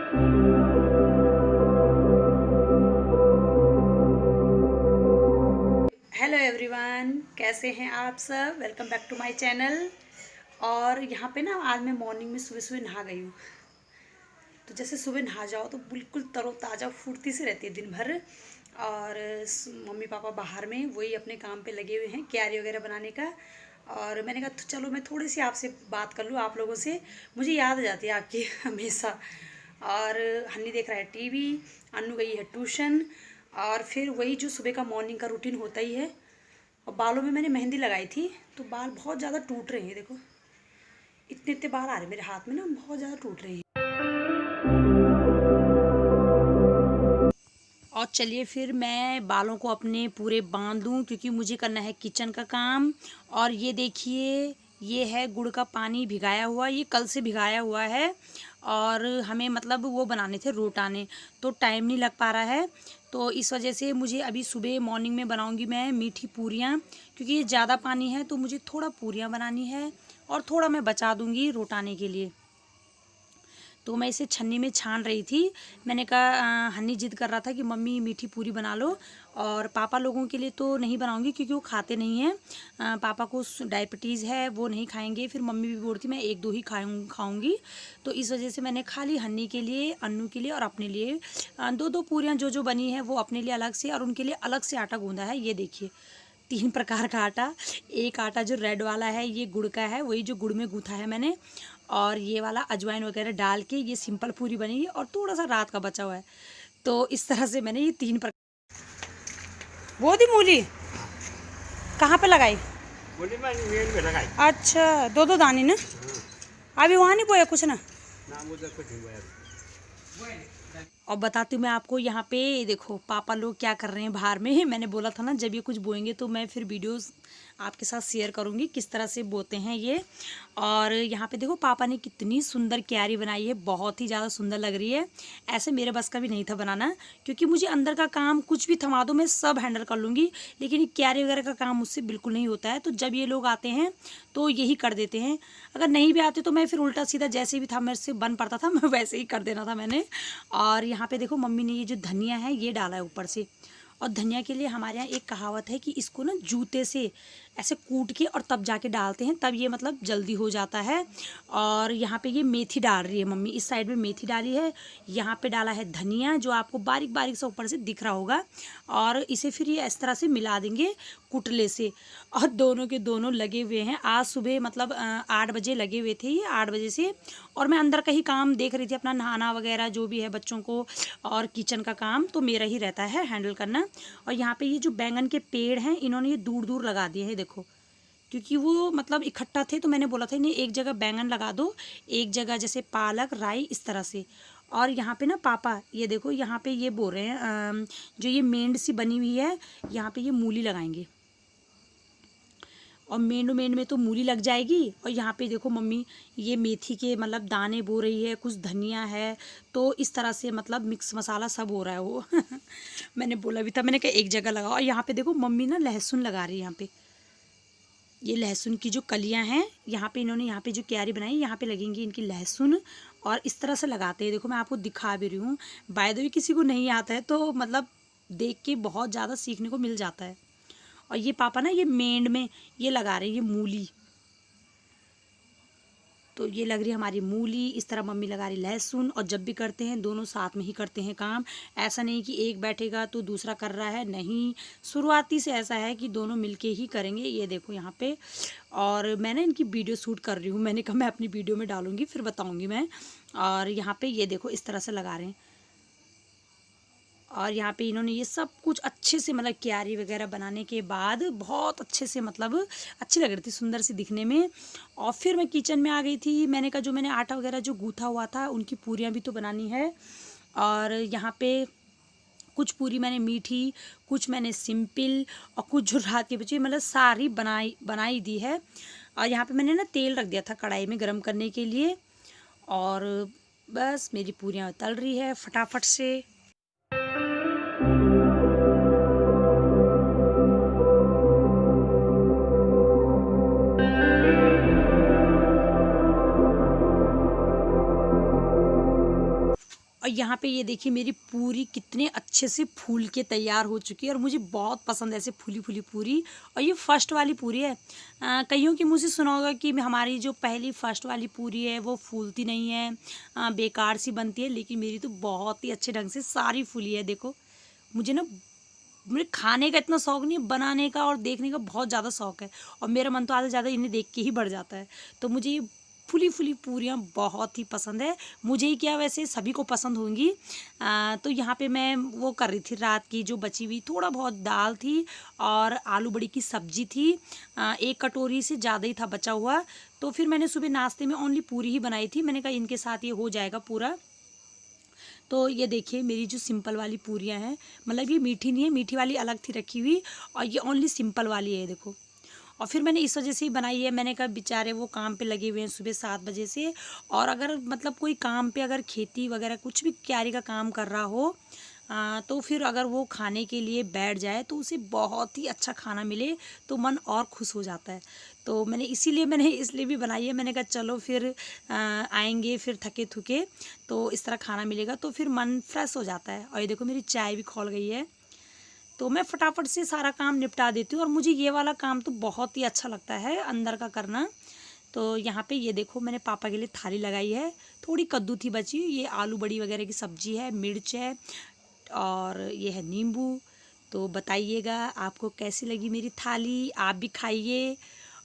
Hello everyone, कैसे हैं आप सब। Welcome back to my channel. और यहाँ पे ना आज मैं मॉर्निंग में सुबह सुबह नहा गई हूँ। तो जैसे सुबह नहा जाओ तो बिल्कुल तरोताज़ा फुर्ती से रहती है दिन भर। और मम्मी पापा बाहर में वही अपने काम पे लगे हुए हैं, क्यारी वगैरह बनाने का। और मैंने कहा तो चलो मैं थोड़ी सी आपसे बात कर लूँ, आप लोगों से। मुझे याद आ जाती है आपकी हमेशा। और हन्नी देख रहा है टीवी, अन्नू गई है ट्यूशन। और फिर वही जो सुबह का मॉर्निंग का रूटीन होता ही है। और बालों में मैंने मेहंदी लगाई थी तो बाल बहुत ज़्यादा टूट रहे हैं। देखो इतने इतने बाल आ रहे हैं मेरे हाथ में ना, बहुत ज़्यादा टूट रहे हैं। और चलिए फिर मैं बालों को अपने पूरे बांध दूँ, क्योंकि मुझे करना है किचन का काम। और ये देखिए, ये है गुड़ का पानी भिगाया हुआ, ये कल से भिगाया हुआ है। और हमें मतलब वो बनाने थे रोटाने, तो टाइम नहीं लग पा रहा है। तो इस वजह से मुझे अभी सुबह मॉर्निंग में बनाऊंगी मैं मीठी पूरियाँ, क्योंकि ये ज़्यादा पानी है तो मुझे थोड़ा पूरियाँ बनानी है। और थोड़ा मैं बचा दूंगी रोटाने के लिए। तो मैं इसे छन्नी में छान रही थी। मैंने कहा हन्नी जिद कर रहा था कि मम्मी मीठी पूरी बना लो। और पापा लोगों के लिए तो नहीं बनाऊंगी क्योंकि वो खाते नहीं हैं। पापा को डायबिटीज़ है, वो नहीं खाएंगे। फिर मम्मी भी बोलती मैं एक दो ही खाऊंगी। तो इस वजह से मैंने खाली हन्नी के लिए, अन्नू के लिए और अपने लिए दो दो पूरियाँ जो बनी है वो अपने लिए अलग से और उनके लिए अलग से आटा गूंदा है। ये देखिए 3 प्रकार का आटा। एक आटा जो रेड वाला है ये गुड़ का है, वही जो गुड़ में गूँथा है मैंने। और ये वाला अजवाइन वगैरह डाल के ये सिंपल पूरी बनेगी, और थोड़ा सा रात का बचा हुआ है। तो इस तरह से मैंने ये 3 प्रकार। वो दी मूली कहाँ पे लगाई? मूली में लगाई। अच्छा, दो दो दानी ना। अभी वहाँ नहीं बोया कुछ ना। उधर कुछ नहीं बोया। और बताती हूँ मैं आपको, यहाँ पे देखो पापा लोग क्या कर रहे हैं बाहर में। मैंने बोला था ना जब ये कुछ बोएंगे तो मैं फिर वीडियोस आपके साथ शेयर करूँगी किस तरह से बोते हैं ये। और यहाँ पे देखो पापा ने कितनी सुंदर क्यारी बनाई है, बहुत ही ज़्यादा सुंदर लग रही है। ऐसे मेरे बस का भी नहीं था बनाना, क्योंकि मुझे अंदर का काम कुछ भी थमा दो मैं सब हैंडल कर लूँगी, लेकिन क्यारी वगैरह का काम मुझसे बिल्कुल नहीं होता है। तो जब ये लोग आते हैं तो यही कर देते हैं। अगर नहीं भी आते तो मैं फिर उल्टा सीधा जैसे भी था मेरे से बन पड़ता था मैं वैसे ही कर देना था मैंने। और यहाँ पे देखो मम्मी ने ये जो धनिया है ये डाला है ऊपर से। और धनिया के लिए हमारे यहाँ एक कहावत है कि इसको ना जूते से ऐसे कूट के और तब जाके डालते हैं, तब ये मतलब जल्दी हो जाता है। और यहाँ पे ये मेथी डाल रही है मम्मी, इस साइड में मेथी डाली है। यहाँ पे डाला है धनिया जो आपको बारीक बारीक से ऊपर से दिख रहा होगा। और इसे फिर ये इस तरह से मिला देंगे कुटले से। और दोनों के दोनों लगे हुए हैं। आज सुबह मतलब 8 बजे लगे हुए थे ये, 8 बजे से। और मैं अंदर का ही काम देख रही थी, अपना नहाना वगैरह जो भी है बच्चों को, और किचन का काम तो मेरा ही रहता है हैंडल करना। और यहाँ पे ये जो बैंगन के पेड़ हैं इन्होंने ये दूर दूर लगा दिए हैं देखो, क्योंकि वो मतलब इकट्ठा थे। तो मैंने बोला था इन्हें एक जगह बैंगन लगा दो, एक जगह जैसे पालक राई इस तरह से। और यहाँ पे ना पापा ये देखो यहाँ पे ये बोल रहे हैं जो ये मेंढ सी बनी हुई है यहाँ पे ये मूली लगाएंगे। और मेंढ में तो मूली लग जाएगी। और यहाँ पे देखो मम्मी ये मेथी के मतलब दाने बो रही है, कुछ धनिया है। तो इस तरह से मतलब मिक्स मसाला सब हो रहा है वो मैंने बोला भी था, मैंने कहा एक जगह लगाओ। और यहाँ पे देखो मम्मी ना लहसुन लगा रही है यहाँ पे। ये लहसुन की जो कलियां हैं यहाँ पे इन्होंने यहाँ पे जो क्यारी बनाई यहाँ पे लगेंगी इनकी लहसुन। और इस तरह से लगाते हैं, देखो मैं आपको दिखा भी रही हूँ। बाय द वे किसी को नहीं आता है तो मतलब देख के बहुत ज़्यादा सीखने को मिल जाता है। और ये पापा ना ये मेंढ में ये लगा रहे हैं ये मूली। तो ये लग रही है हमारी मूली, इस तरह मम्मी लगा रही लहसुन। और जब भी करते हैं दोनों साथ में ही करते हैं काम। ऐसा नहीं कि एक बैठेगा तो दूसरा कर रहा है, नहीं। शुरुआती से ऐसा है कि दोनों मिलके ही करेंगे। ये देखो यहाँ पे। और मैं ना इनकी वीडियो शूट कर रही हूँ, मैंने कहा मैं अपनी वीडियो में डालूँगी फिर बताऊँगी मैं। और यहाँ पर ये देखो इस तरह से लगा रहे हैं। और यहाँ पे इन्होंने ये सब कुछ अच्छे से मतलब क्यारी वगैरह बनाने के बाद बहुत अच्छे से मतलब अच्छी लग रही थी, सुंदर सी दिखने में। और फिर मैं किचन में आ गई थी। मैंने कहा जो मैंने आटा वगैरह जो गूँथा हुआ था उनकी पूरियाँ भी तो बनानी है। और यहाँ पे कुछ पूरी मैंने मीठी, कुछ मैंने सिंपल, और कुछ जो रात के बची मतलब सारी बनाई दी है। और यहाँ पे मैंने ना तेल रख दिया था कढ़ाई में गर्म करने के लिए। और बस मेरी पूरियाँ तल रही है फटाफट से। और यहाँ पे ये देखिए मेरी पूरी कितने अच्छे से फूल के तैयार हो चुकी है और मुझे बहुत पसंद है ऐसे फूली फूली पूरी। और ये फर्स्ट वाली पूरी है। कईयों की मुझे सुना होगा कि हमारी जो पहली फर्स्ट वाली पूरी है वो फूलती नहीं है, बेकार सी बनती है, लेकिन मेरी तो बहुत ही अच्छे ढंग से सारी फूली है। देखो मुझे ना, मुझे खाने का इतना शौक नहीं है, बनाने का और देखने का बहुत ज़्यादा शौक है। और मेरा मन तो आधा ज़्यादा इन्हें देख के ही बढ़ जाता है। तो मुझे ये फूली फूली पूरियाँ बहुत ही पसंद है। मुझे ही क्या, वैसे सभी को पसंद होंगी। तो यहाँ पे मैं वो कर रही थी, रात की जो बची हुई थोड़ा बहुत दाल थी और आलू बड़ी की सब्जी थी, 1 कटोरी से ज़्यादा ही था बचा हुआ। तो फिर मैंने सुबह नाश्ते में ओनली पूरी ही बनाई थी। मैंने कहा इनके साथ ये हो जाएगा पूरा। तो ये देखिए मेरी जो सिंपल वाली पूरियाँ हैं, मतलब ये मीठी नहीं है, मीठी वाली अलग थी रखी हुई और ये ओनली सिंपल वाली है, देखो। और फिर मैंने इस वजह से ही बनाई है। मैंने कहा बेचारे वो काम पे लगे हुए हैं सुबह 7 बजे से, और अगर मतलब कोई काम पे, अगर खेती वगैरह कुछ भी क्यारी का काम कर रहा हो, तो फिर अगर वो खाने के लिए बैठ जाए तो उसे बहुत ही अच्छा खाना मिले तो मन और खुश हो जाता है। तो मैंने इसलिए भी बनाई है। मैंने कहा चलो फिर आएंगे फिर थके थुके तो इस तरह खाना मिलेगा तो फिर मन फ्रेश हो जाता है। और ये देखो मेरी चाय भी खौल गई है। तो मैं फटाफट से सारा काम निपटा देती हूँ और मुझे ये वाला काम तो बहुत ही अच्छा लगता है अंदर का करना। तो यहाँ पे ये देखो मैंने पापा के लिए थाली लगाई है। थोड़ी कद्दू थी बची, ये आलू बड़ी वगैरह की सब्जी है, मिर्च है और ये है नींबू। तो बताइएगा आपको कैसी लगी मेरी थाली, आप भी खाइए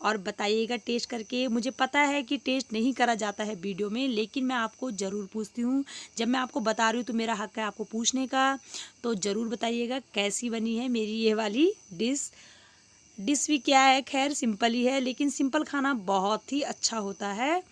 और बताइएगा टेस्ट करके। मुझे पता है कि टेस्ट नहीं करा जाता है वीडियो में, लेकिन मैं आपको ज़रूर पूछती हूँ। जब मैं आपको बता रही हूँ तो मेरा हक है आपको पूछने का। तो ज़रूर बताइएगा कैसी बनी है मेरी ये वाली डिश भी क्या है, खैर सिंपल ही है, लेकिन सिंपल खाना बहुत ही अच्छा होता है।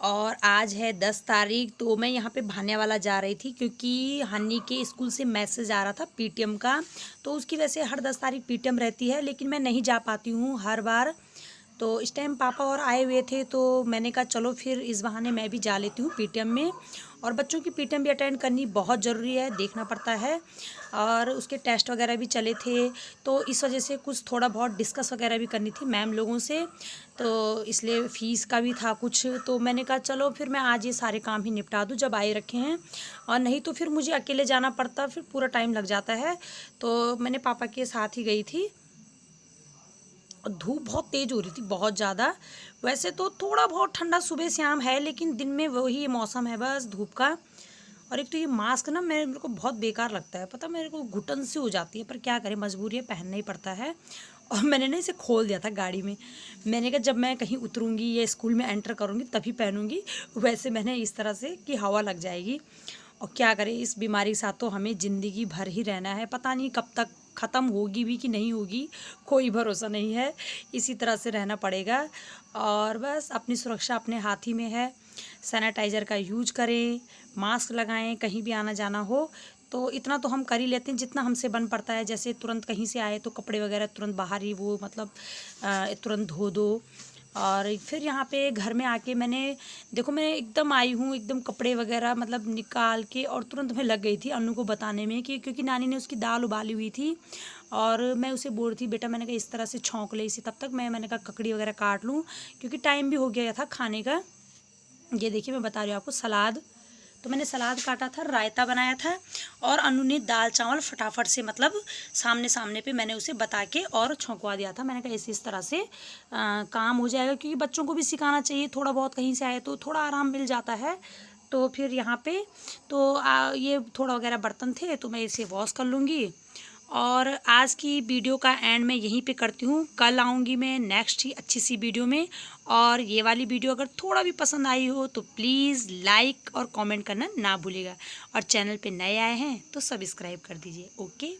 और आज है 10 तारीख। तो मैं यहाँ पे भानेवाला जा रही थी क्योंकि हनी के स्कूल से मैसेज आ रहा था पीटीएम का। तो उसकी वजह से हर 10 तारीख पीटीएम रहती है, लेकिन मैं नहीं जा पाती हूँ हर बार। तो इस टाइम पापा और आए हुए थे तो मैंने कहा चलो फिर इस बहाने मैं भी जा लेती हूँ पीटीएम में। और बच्चों की पीटीएम भी अटेंड करनी बहुत ज़रूरी है, देखना पड़ता है। और उसके टेस्ट वगैरह भी चले थे तो इस वजह से कुछ थोड़ा बहुत डिस्कस वगैरह भी करनी थी मैम लोगों से। तो इसलिए फ़ीस का भी था कुछ। तो मैंने कहा चलो फिर मैं आज ये सारे काम ही निपटा दूँ जब आए रखे हैं, और नहीं तो फिर मुझे अकेले जाना पड़ता, फिर पूरा टाइम लग जाता है। तो मैंने पापा के साथ ही गई थी। और धूप बहुत तेज़ हो रही थी, बहुत ज़्यादा। वैसे तो थोड़ा बहुत ठंडा सुबह शाम है, लेकिन दिन में वही मौसम है बस धूप का। और एक तो ये मास्क ना मेरे को बहुत बेकार लगता है, पता मेरे को घुटन सी हो जाती है, पर क्या करें मजबूरी है, पहनना ही पड़ता है। और मैंने ना इसे खोल दिया था गाड़ी में। मैंने कहा जब मैं कहीं उतरूँगी या स्कूल में एंटर करूँगी तभी पहनूँगी। वैसे मैंने इस तरह से कि हवा लग जाएगी। और क्या करें, इस बीमारी के साथ तो हमें ज़िंदगी भर ही रहना है। पता नहीं कब तक ख़त्म होगी भी कि नहीं होगी, कोई भरोसा नहीं है। इसी तरह से रहना पड़ेगा। और बस अपनी सुरक्षा अपने हाथ ही में है। सैनिटाइज़र का यूज करें, मास्क लगाएं, कहीं भी आना जाना हो तो इतना तो हम कर ही लेते हैं जितना हमसे बन पड़ता है। जैसे तुरंत कहीं से आए तो कपड़े वगैरह तुरंत बाहर ही वो मतलब तुरंत धो दो। और फिर यहाँ पे घर में आके मैं एकदम आई हूँ, एकदम कपड़े वगैरह मतलब निकाल के और तुरंत मैं लग गई थी अन्नू को बताने में कि क्योंकि नानी ने उसकी दाल उबाली हुई थी और मैं उसे बोल रही थी बेटा, मैंने कहा इस तरह से छौंक ले इसे, तब तक मैंने कहा ककड़ी वगैरह काट लूँ क्योंकि टाइम भी हो गया था खाने का। ये देखिए मैं बता रही हूँ आपको, सलाद, तो मैंने सलाद काटा था, रायता बनाया था, और अनु ने दाल चावल फटाफट से मतलब सामने सामने पे मैंने उसे बता के और छौंकवा दिया था। मैंने कहा इस तरह से काम हो जाएगा, क्योंकि बच्चों को भी सिखाना चाहिए, थोड़ा बहुत कहीं से आए तो थोड़ा आराम मिल जाता है। तो फिर यहाँ पे तो ये थोड़ा वगैरह बर्तन थे तो मैं इसे वॉश कर लूँगी। और आज की वीडियो का एंड मैं यहीं पे करती हूँ। कल आऊँगी मैं नेक्स्ट ही अच्छी सी वीडियो में। और ये वाली वीडियो अगर थोड़ा भी पसंद आई हो तो प्लीज़ लाइक और कमेंट करना ना भूलिएगा। और चैनल पे नए आए हैं तो सब्सक्राइब कर दीजिए। ओके।